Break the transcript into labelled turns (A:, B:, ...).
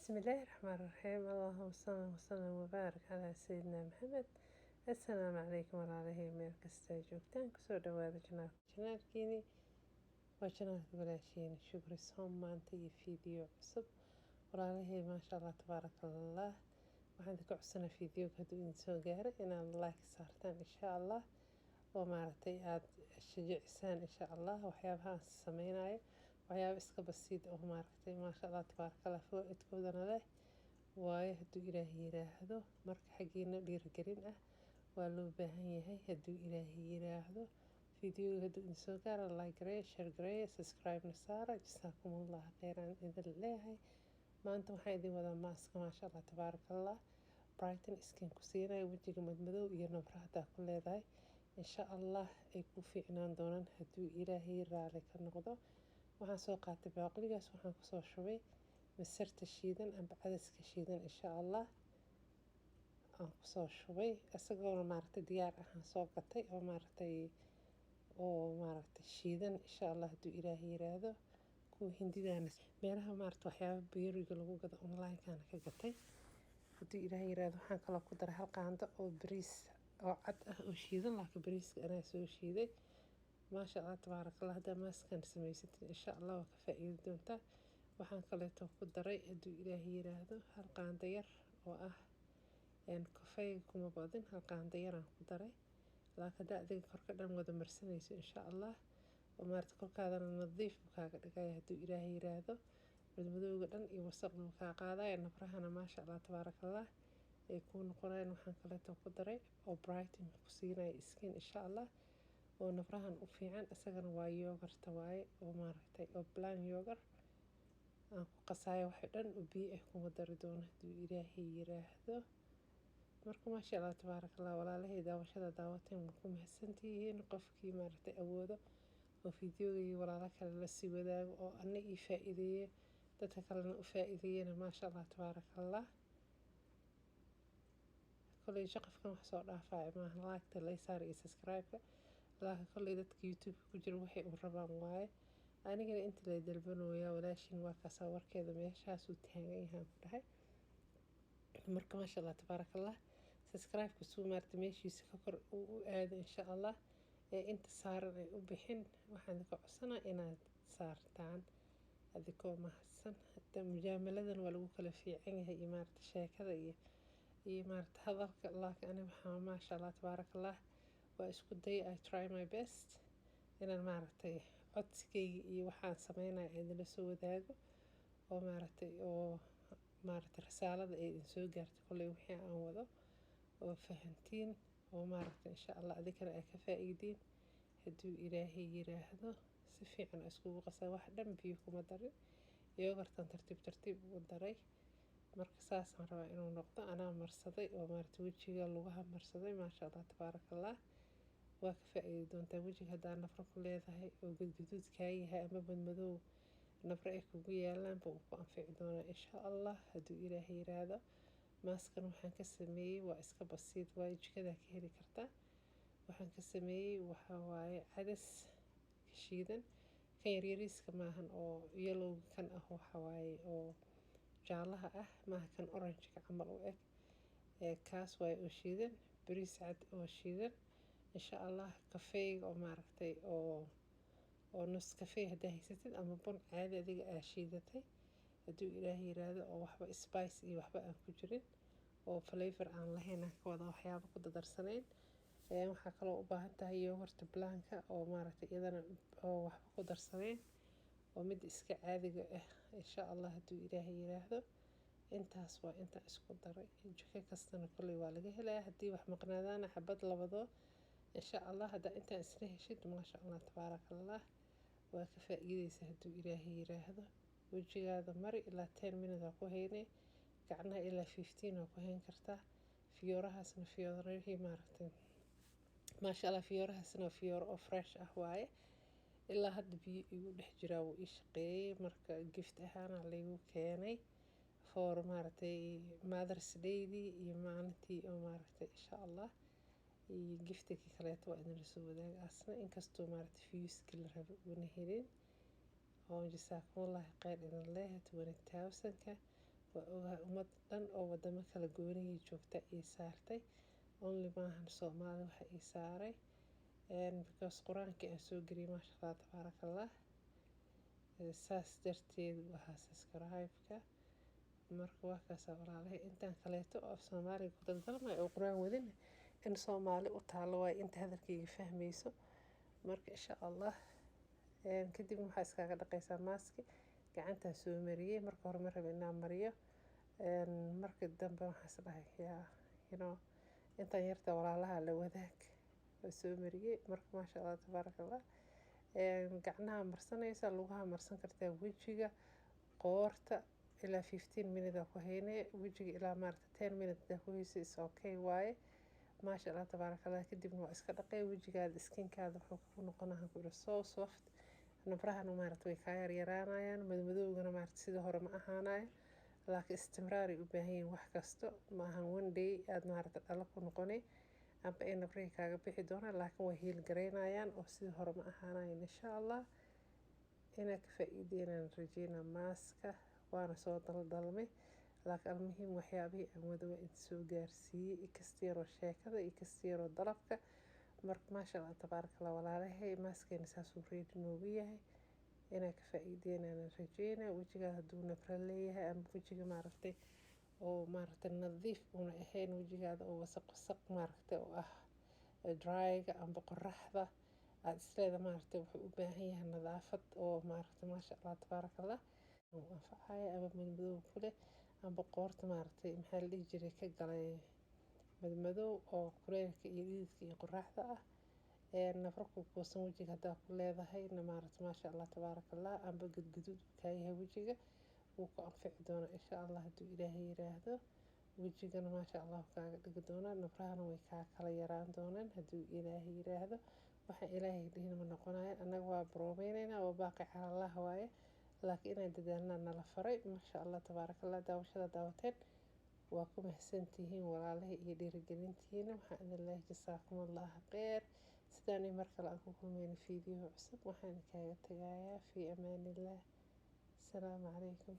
A: بسم الله الرحمن الرحيم. اللهم صل وسلم وبارك على سيدنا محمد. السلام عليكم walaalahay meel kasta joogtaan kusoo dhawaada janaalkiini waa janaalka walaashiina shukri soom maanta iyo fiideo cusub walaalahay maasha allah tabaaraka allah. waxaan ka codsanaa fiideoga hadduu idin soo gaaro inaad like saartaan insha allah oo maaragtay aad shajicisaan insha allah waxyaabaha aan sameynayo waxyaabo iska basiid oo maaragtay maasha allah tabaaraka allah fawaaidkoodana leh waayo hadduu ilaahay yiraahdo marka xaggiina dhiirigelin ah waa loo baahan yahay hadduu ilaahay yiraahdo fiideoga hadduu idin soo gaaro like gareeya share gareeya subscribe na saara jasaakumullah khayran idin leeyahay. maanta waxaan idin wadaa maaska maasha allah tabaaraka allah brighton skin ku siinaya wejiga madmadow iyo nabrahada ku leedahay insha allah ay ku fiicnaan doonaan hadduu ilaahay raali ka noqdo. waxaan soo qaatay baaqligaas waxaan kusoo shubay masarta shiidan amba cadaska shiidan insha allah aan kusoo shubay isagoona maaragtay diyaar ahaan soo gatay oo maaragtay shiidan insha allah hadduu ilaahay yiraahdo kuwa hindidaana meelaha maaragtay waxyaaba beeriga lagu gado online-kana ka gatay hadduu ilaahay yiraahdo. waxaan kaloo ku daray hal qaando oo bariis oo cad ah oo shiidan laakiin bariiska anaa soo shiiday maasha allah tabaaraka allah. haddaa maaskan samaysatid insha allah waa ka faa'iidi doontaa. waxaan kaleeto ku daray hadduu ilaahay yiraahdo hal qaando yar oo ah kafey kuma badin hal qaando yaraan ku daray laakiin haddaa adiga korka dhan wada marsanayso insha allah oo maaragtay korkaadana nadiif buu kaaga dhigaya hadduu ilaahay yiraahdo madmadowga dhan iyo wasaqda buu kaa qaadaya nabrahana maasha allah tabaaraka allah ay kuu noqonayaan. waxaan kaleeto ku daray oo brighton ku siinaya skin insha allah oo nabrahan u fiican isagana waa yogurt waaye oo maaragtay oo plan yogurt aan ku qasayo wax dhan oo biyo ah kuma dari doono hadduu ilaahay yiraahdo. marka maasha allah tabaaraka allah walaalahay daawashada daawateen waa ku mahadsantihiin qofkii maaragtay awoodo oo fiideogii walaalo kale la sii wadaago oo ana ii faa'iideeyo dadka kalena u faa'iideeyana maasha allah tabaaraka allah. kolay shaqafkan wax soo dhaafaya maaha like laysaar iyo subscribe-ka laakiin kolay dadka youtube ku jira waxay u rabaan waaye anigana inta la dalbanooyaa walaashin waa kaasa warkeeda meeshaasuu taagan yahaan ku dhahay. marka maasha allah tabaaraka allah subscribe-ka suu maaragtay meeshiisa ka kor u aado insha allah ee inta saaran ay u bixin waxaan ka codsanaa inaad saartaan adigoo mahadsan. hadda mujaamaladan waa lagu kala fiican yahay iyo maaragtay sheekada iyo maaragtay hadalka laakiin aniga waxaa maasha allah tabaaraka allah waa isku day I try my best inaan maaragtay codsigayga iyo waxaan sameynaya idinla soo wadaago oo maaragtay risaalada ay idin soo gaartay kolay wixii aan wado oo fahantiin oo maaragtay insha allah adigana ay ka faa'iidiin hadduu ilaahay yiraahdo. si fiican iskugu qasaa wax dhan biyo kuma darin yogurtan tartiib ugu daray marka saasaan rabaa inuu noqdo anaa marsaday oo maaragtay wejiga lugaha marsaday maasha allah tabaaraka allah waa ka faa'iidi doontaa. wejiga haddaa nafro ku leedahay oo gadgaduud kaa yahay ama madmadow nafro ay kugu yaalaanba uu ku anfici doonaa insha allah hadduu ilaahay yiraahdo. maaskan waxaan ka sameeyey waa iska basiid waaye jikadaa ka heli kartaa. waxaan ka sameeyey waxaa waaye cadas shiidan kan yaryariiska maahan oo yellow kan ah waxaa waaye oo jaalaha ah maaha kan orange-ka camal u eg kaas waaye oo shiidan bariis cad oo shiidan insha allah kafeyga oo maaragtay oo nus kafey haddaa haysatid ama bun caadi adiga aa shiidatay hadduu ilaahay yiraahdo oo waxba spice iyo waxba aan ku jirin oo flavor aan lahayn aan ka wada waxyaabo ku dadarsanayn. waxaa kaloo u baahan tahay yogurt blanka oo maaragtay iyadana oo waxba ku darsanayn oo mid iska caadiga ah insha allah hadduu ilaahay yiraahdo. intaas waa inta isku daray jiko kastana kolay waa laga helayaa haddii wax maqnaadaana xabad labadoo insha allah haddaa intaan isla heshid maasha allah tabaaraka allah waa ka faa'iideysa hadduu ilaahay yiraahdo. wejigaada mari ilaa 10 minutes waa ku haynay gacnaha ilaa 15 waa ku hayn kartaa. fiyoorahaasna fiyoorihii maaragtay maasha allah fiyoorahaasna fiyooro oo fresh ah waaye ilaa hadda biyo igu dhex jiraa wuu ii shaqeeyey marka gift ahaana laygu keenay for maaragtay Mother's Day-dii iyo maalintii oo maaragtay insha allah iyo giftigii kaleeto waa idinla soo wadaaga asna inkastoo maaragtay viewski la rabo una helin oo jasaakumullah khayr idin leeyahay 20,000-ka waa ogahay ummad dhan oo wadamo kala goonihii joogta ii saartay only maahan Soomaali waxa ii saaray because qur-aankii aan soo geliyay maasha Allah tabaarakallah saas darteed waxaa subscribe-ka marka waa kaasa walaalahay intaan kaleeto oo Soomaaliga ku daldalmay oo quraan wadin in Soomaali u taalo way inta hadalkayga fahmayso marka insha Allah kadib waxaa iskaga dhaqaysaa maaski gacanta soo mariyay marka hore ma rabin inaan mariyo marka dambe waxaan isdhahay intaan yarta walaalaha la wadaag soo mariyay marka maasha Allah tabaarakallah gacnaha marsanaysa lugaha marsan kartaa wajiga qoorta ilaa 15 minutes ku haynay wajiga ilaa maarta 10 minutes ku haysay is okay waaye maasha Allah tabaarakallah kadibna waa iska dhaqay wajigaada skinkaada wuxuu ku noqonayaa ku so soft nabrahana maarta way ka yaraanayaan madmadowgana maarta sida hore ma ahaanayo laakiin istimraar u baahan yihiin wax kasto ma ahan one day aad maarta dhalo ku noqonay amba ay nabraha kaaga bixi doonaan laakiin way heal gareynayaan oo sida hore ma ahaanayo insha Allah inaad ka faa'iideynaan rajeynaa maaska waana soo daldalmay laakiin almuhiim waxyaabihii aan wada waa inta soo gaarsiiyey ikasteero sheekada ikasteero dalabka marka maasha Allah tabaarakallah walaalahay maaskeena saasuu ready noogu yahay inaad ka faa'iideynaan rajeynaa wajiga hadduu nabra leeyahay ama wajiga maaragtay oo maaragtay nadiif una ahayn wajigaada oo wasaq maaragtay oo ah dry-ga amba qoraxda aad isleeda maaragtay wuxuu u baahan yahay nadaafad oo maaragtay maasha Allah tabaarakallah oo anfacaya ama madmadow ku leh amba qoorta maaragtay maxaa la dhihi jiray ka galay madmadow oo kuleylka iyo dhididka iyo qoraxda ah nafarku kuusan wajiga hadaa ku leedahay maaragtay maasha Allah tabaarakallah amba gadgaduud ka yahay wajiga wuu ku anfici doonaa insha Allah hadduu Ilaahay yiraahdo wajigana maasha Allah kaaga dhigi doonaa nabrahana way kaa kala yaraan doonaan hadduu Ilaahay yiraahdo waxaan Ilaahay dhihin ma noqonayo anaga waa baroobeynayna waa baaqi cala Allah waaye laakiin inaan dadaalna nala faray maasha Allah tabaarakallah daawashada daawateen waa ku mahadsantihiin walaalahay iyo dhiirigelintiina waxaan idin leeyahay jasaakumullah khayr sidaan mar kale aan ku kulmayno fiidiyoo cusub waxaan kaaga tagayaa fi amaanillah السلام عليكم.